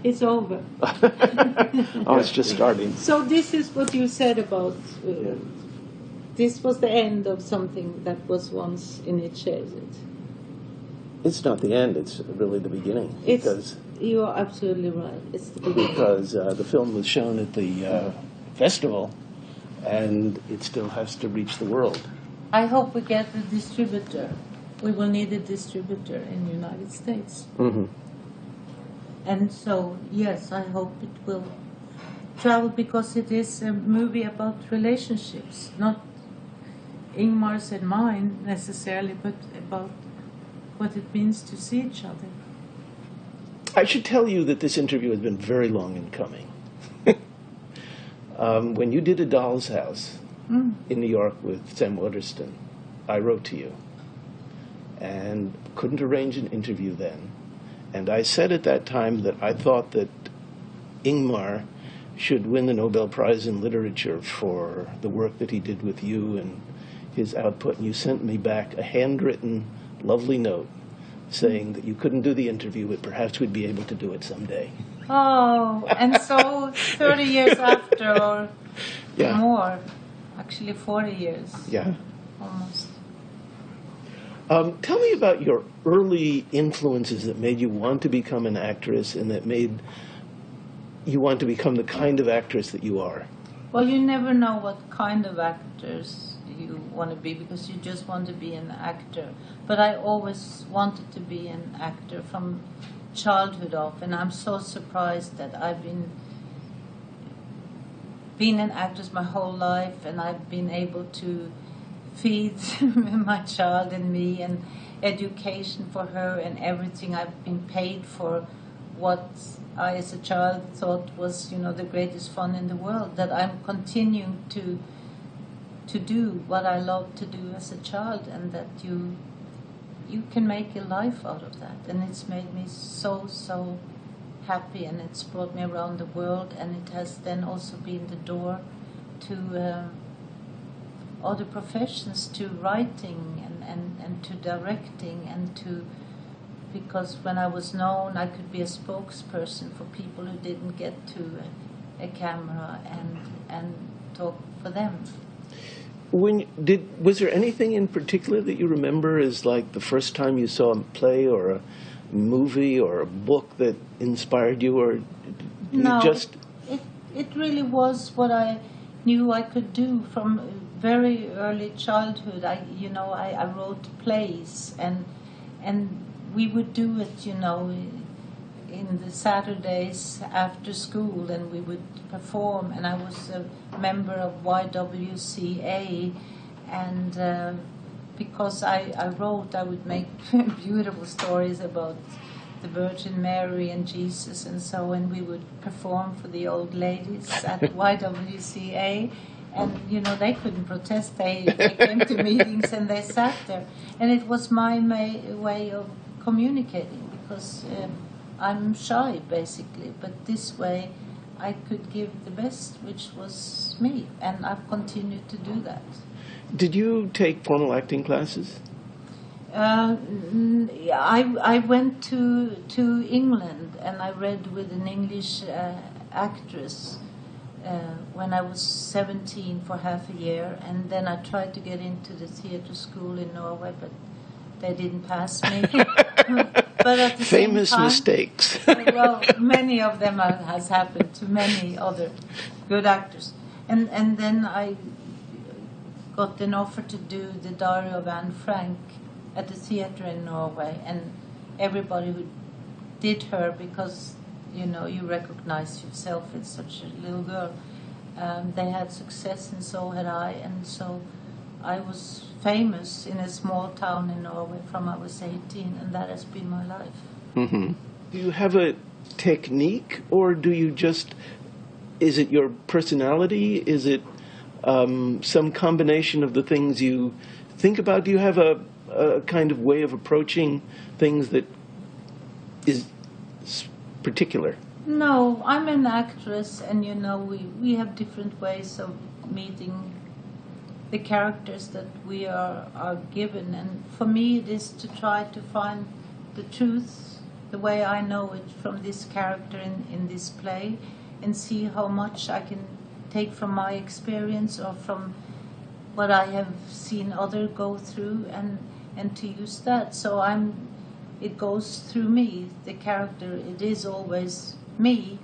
It's over. Oh, it's just starting. So this is what you said about, this was the end of something that was once initiated. It's not the end, it's really the beginning. Because you are absolutely right. It's the beginning. Because the film was shown at the festival, and it still has to reach the world. I hope we get a distributor. We will need a distributor in the United States. Mm-hmm. And so, yes, I hope it will travel, because it is a movie about relationships, not Ingmar's and mine necessarily, but about what it means to see each other. I should tell you that this interview has been very long in coming. When you did A Doll's House in New York with Sam Waterston, I wrote to you and couldn't arrange an interview then. And I said at that time that I thought that Ingmar should win the Nobel Prize in Literature for the work that he did with you and his output. And you sent me back a handwritten, lovely note saying that you couldn't do the interview, but perhaps we'd be able to do it someday. Oh, and so 30 years after, or more, actually 40 years. Yeah. Almost. Tell me about your early influences that made you want to become an actress and that made you want to become the kind of actress that you are. Well, you never know what kind of actors you want to be, because you just want to be an actor. But I always wanted to be an actor from childhood off, and I'm so surprised that I've been an actress my whole life, and I've been able to feed my child and me, and education for her and everything. I've been paid for what I as a child thought was, the greatest fun in the world, that I'm continuing to do what I loved to do as a child, and that you can make a life out of that. And it's made me so happy, and it's brought me around the world, and it has then also been the door to other professions, to writing and to directing, and to, because when I was known, I could be a spokesperson for people who didn't get to a camera and talk for them. Was there anything in particular that you remember as like the first time you saw a play or a movie or a book that inspired you, or No, you just... It really was what I knew I could do from very early childhood. I wrote plays, and we would do it, in the Saturdays after school, and we would perform, and I was a member of YWCA, and because I wrote, I would make beautiful stories about the Virgin Mary and Jesus and so, and we would perform for the old ladies at YWCA, and they couldn't protest. They came to meetings and they sat there, and it was my way of communicating, because I'm shy basically, but this way I could give the best, which was me, and I've continued to do that. Did you take formal acting classes? I went to England, and I read with an English actress when I was 17 for half a year, and then I tried to get into the theatre school in Norway, but they didn't pass me. But at the famous same time, mistakes. Well, many of them has happened to many other good actors, and then I got an offer to do the Diary of Anne Frank at the theatre in Norway, and everybody who did her, because you recognize yourself as such a little girl, they had success, and so had I, and so I was famous in a small town in Norway from I was 18, and that has been my life. Mm-hmm. Do you have a technique, or do you is it your personality? Is it some combination of the things you think about? Do you have a kind of way of approaching things that is particular? No, I'm an actress, and we have different ways of meeting the characters that we are given, and for me it is to try to find the truth, the way I know it from this character in this play, and see how much I can take from my experience or from what I have seen others go through, and to use that. So it goes through me. The character, it is always me,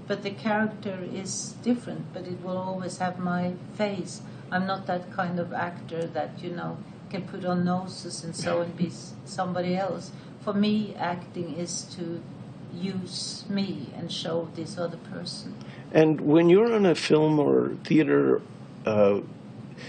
but the character is different, but it will always have my face. I'm not that kind of actor that, can put on noses and so and be somebody else. For me, acting is to use me and show this other person. And when you're on a film or theater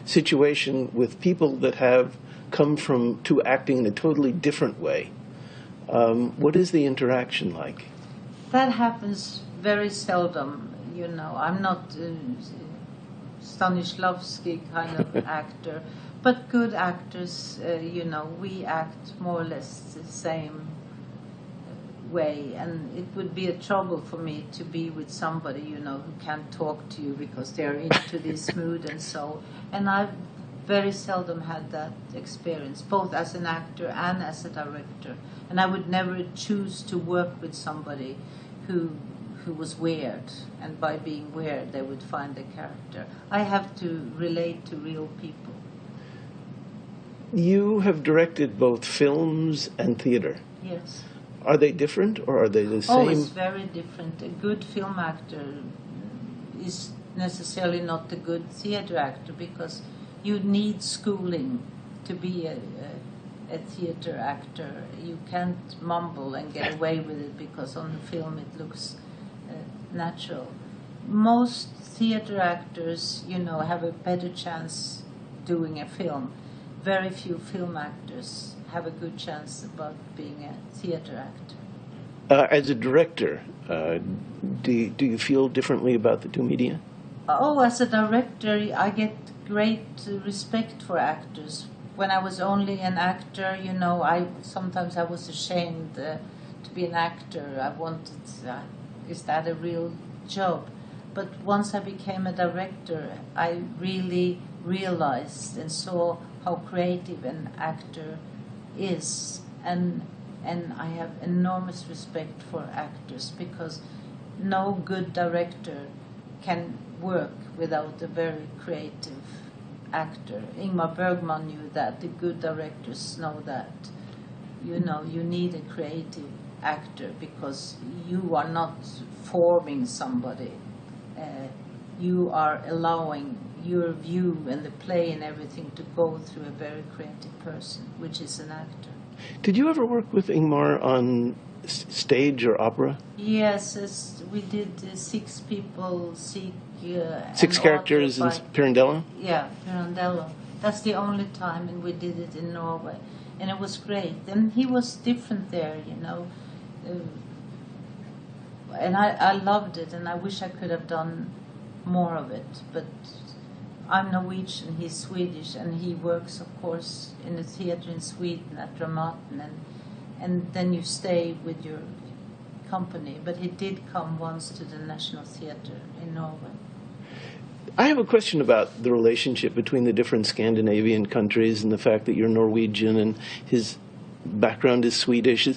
situation with people that have come to acting in a totally different way, what is the interaction like? That happens very seldom, I'm not Stanislavski kind of actor, but good actors, we act more or less the same way, and it would be a trouble for me to be with somebody, who can't talk to you because they're into this mood and so. And I've very seldom had that experience, both as an actor and as a director. And I would never choose to work with somebody who was weird, and by being weird they would find a character. I have to relate to real people. You have directed both films and theater. Yes. Are they different, or are they the same? Oh, it's very different. A good film actor is necessarily not a good theater actor, because you need schooling to be a theater actor. You can't mumble and get away with it, because on the film it looks natural. Most theater actors, have a better chance doing a film. Very few film actors have a good chance about being a theater actor. As a director, do you feel differently about the two media? Oh, as a director, I get great respect for actors. When I was only an actor, sometimes I was ashamed to be an actor. I wanted, is that a real job? But once I became a director, I really realized and saw how creative an actor is, and I have enormous respect for actors, because no good director can work without a very creative actor. Ingmar Bergman knew that. The good directors know that. You need a creative actor, because you are not forming somebody. You are allowing your view and the play and everything to go through a very creative person, which is an actor. Did you ever work with Ingmar on stage or opera? Yes, we did Six People Seek... Six Characters in Pirandello? Yeah, Pirandello. That's the only time, and we did it in Norway. And it was great. And he was different there, and I loved it, and I wish I could have done more of it. But I'm Norwegian, he's Swedish, and he works, of course, in a theater in Sweden at Dramaten, and then you stay with your company. But he did come once to the National Theatre in Norway. I have a question about the relationship between the different Scandinavian countries and the fact that you're Norwegian and his background is Swedish.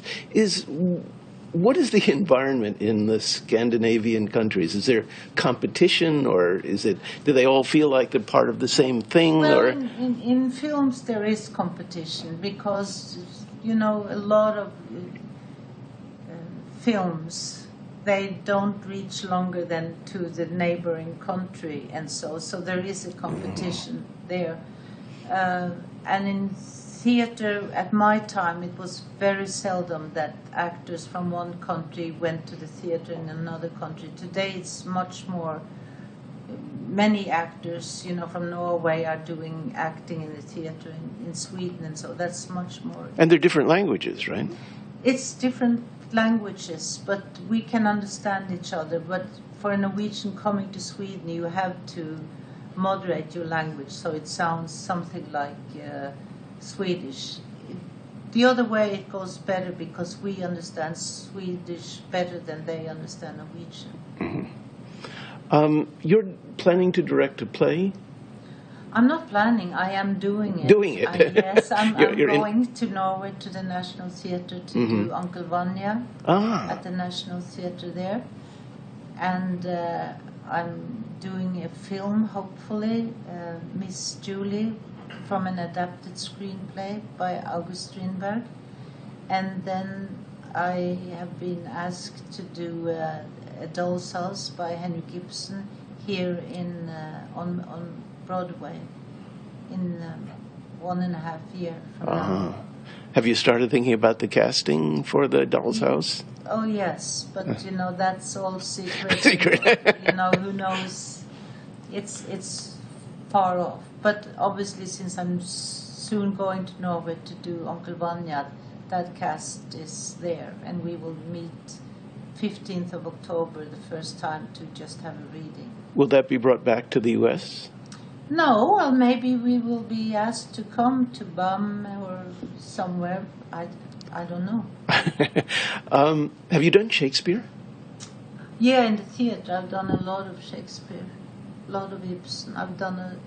What is the environment in the Scandinavian countries? Is there competition, or do they all feel like they're part of the same thing? Well, or? In films there is competition, because, a lot of films, they don't reach longer than to the neighboring country, and so there is a competition there. And in theater, at my time, it was very seldom that actors from one country went to the theater in another country. Today it's much more. Many actors, from Norway are doing acting in the theater in Sweden, and so that's much more. And they're different languages, right? It's different languages, but we can understand each other. But for a Norwegian coming to Sweden, you have to moderate your language so it sounds something like Swedish. The other way it goes better, because we understand Swedish better than they understand Norwegian. Mm-hmm. You're planning to direct a play? I'm not planning. I am doing it. Doing it. Yes, I'm You're going to Norway to the National Theatre to do Uncle Vanya at the National Theatre there, and I'm doing a film, hopefully, Miss Julie, from an adapted screenplay by August Strindberg, and then I have been asked to do a Doll's House by Henrik Ibsen here in on Broadway in 1.5 years from now. Have you started thinking about the casting for the Doll's House? Oh yes, but you know that's all secret. Secret. You know, who knows? It's far off. But obviously, since I'm soon going to Norway to do Uncle Vanya, that cast is there, and we will meet 15th of October, the first time, to just have a reading. Will that be brought back to the U.S.? No, well, maybe we will be asked to come to BAM or somewhere. I don't know. Have you done Shakespeare? Yeah, in the theatre, I've done a lot of Shakespeare, a lot of Ibsen. I've done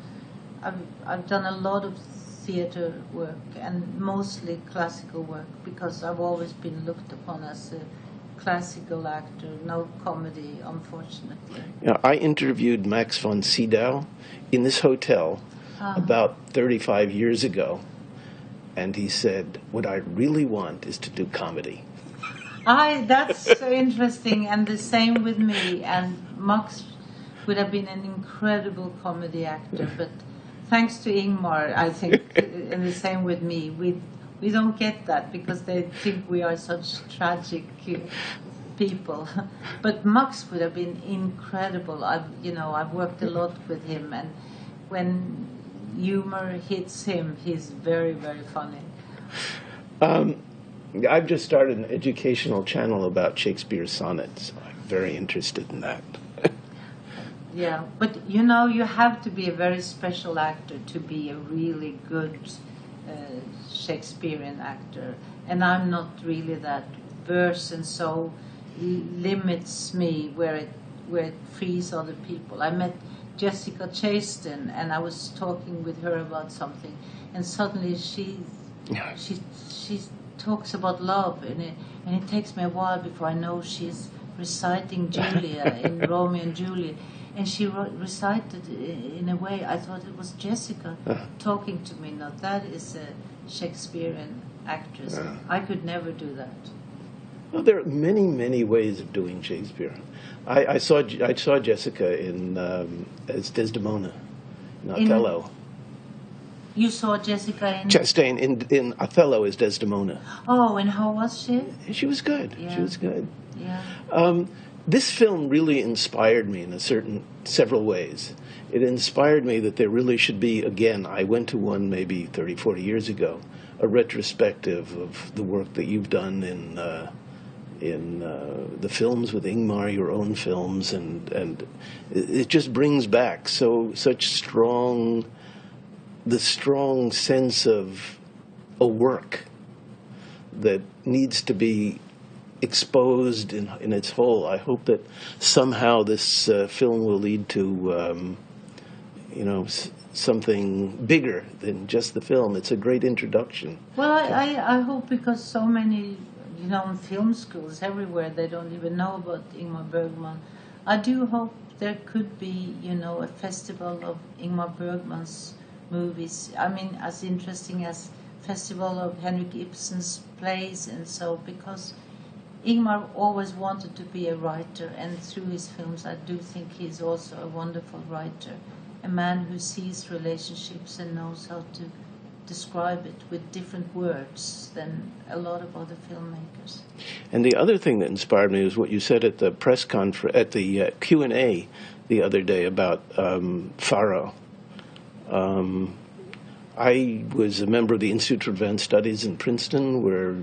a lot of theatre work, and mostly classical work, because I've always been looked upon as a classical actor, no comedy, unfortunately. Yeah, I interviewed Max von Sydow in this hotel about 35 years ago, and he said, "What I really want is to do comedy." That's so interesting, and the same with me. And Max would have been an incredible comedy actor, but thanks to Ingmar, I think, and the same with me, we don't get that because they think we are such tragic people. But Max would have been incredible. I've worked a lot with him, and when humor hits him, he's very, very funny. I've just started an educational channel about Shakespeare's sonnets. I'm very interested in that. Yeah, but you have to be a very special actor to be a really good Shakespearean actor, and I'm not really that versed, and so limits me where it frees other people. I met Jessica Chastain, and I was talking with her about something, and suddenly she talks about love, and it takes me a while before I know she's reciting Julia in Romeo and Juliet. And she recited in a way, I thought it was Jessica talking to me. Now that is a Shakespearean actress. I could never do that. Well, there are many, many ways of doing Shakespeare. I saw Jessica as Desdemona in Othello. You saw Jessica in... Chastain in Othello as Desdemona. Oh, and how was she? She was good. Yeah. She was good. Yeah. This film really inspired me in several ways. It inspired me that there really should be, again, I went to one maybe 30, 40 years ago, a retrospective of the work that you've done in the films with Ingmar, your own films, and it just brings back the strong sense of a work that needs to be exposed in its whole. I hope that somehow this film will lead to something bigger than just the film. It's a great introduction. Well, I hope, because so many, in film schools everywhere, they don't even know about Ingmar Bergman. I do hope there could be, a festival of Ingmar Bergman's movies. I mean, as interesting as festival of Henrik Ibsen's plays, and so, because Ingmar always wanted to be a writer, and through his films I do think he's also a wonderful writer, a man who sees relationships and knows how to describe it with different words than a lot of other filmmakers. And the other thing that inspired me was what you said at the press conference, at the Q&A the other day about Faro. I was a member of the Institute for Advanced Studies in Princeton, where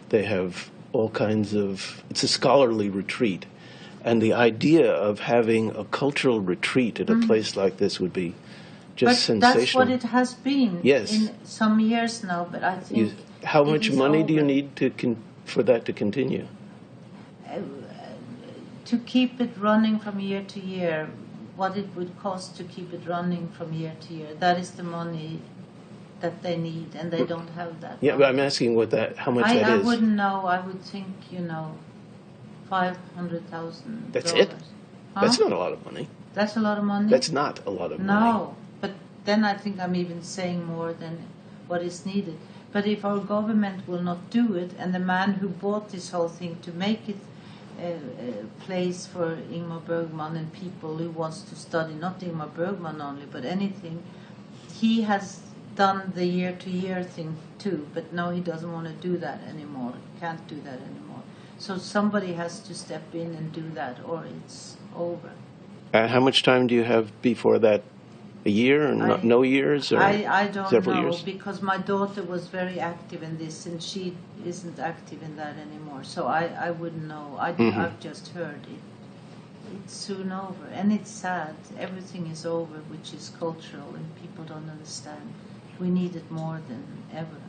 they have all kinds of, it's a scholarly retreat. And the idea of having a cultural retreat at a place like this would be just sensational. That's what it has been in some years now, but I think... How much money do you need for that to continue? To keep it running from year to year, what it would cost to keep it running from year to year. That is the money that they need, and they don't have that. Yeah, money. but I'm asking how much that I is. wouldn't know. I would think, $500,000. That's it? Huh? That's not a lot of money. That's a lot of money? That's not a lot of money. No, but then I think I'm even saying more than what is needed. But if our government will not do it, and the man who bought this whole thing to make it a place for Ingmar Bergman and people who wants to study, not Ingmar Bergman only, but anything, he has done the year-to-year thing too, but now he doesn't want to do that anymore, can't do that anymore. So somebody has to step in and do that, or it's over. How much time do you have before that? A year, or no years, or I don't several know, years? because my daughter was very active in this, and she isn't active in that anymore. So I wouldn't know. I've just heard it. It's soon over, and it's sad. Everything is over, which is cultural, and people don't understand. We need it more than ever.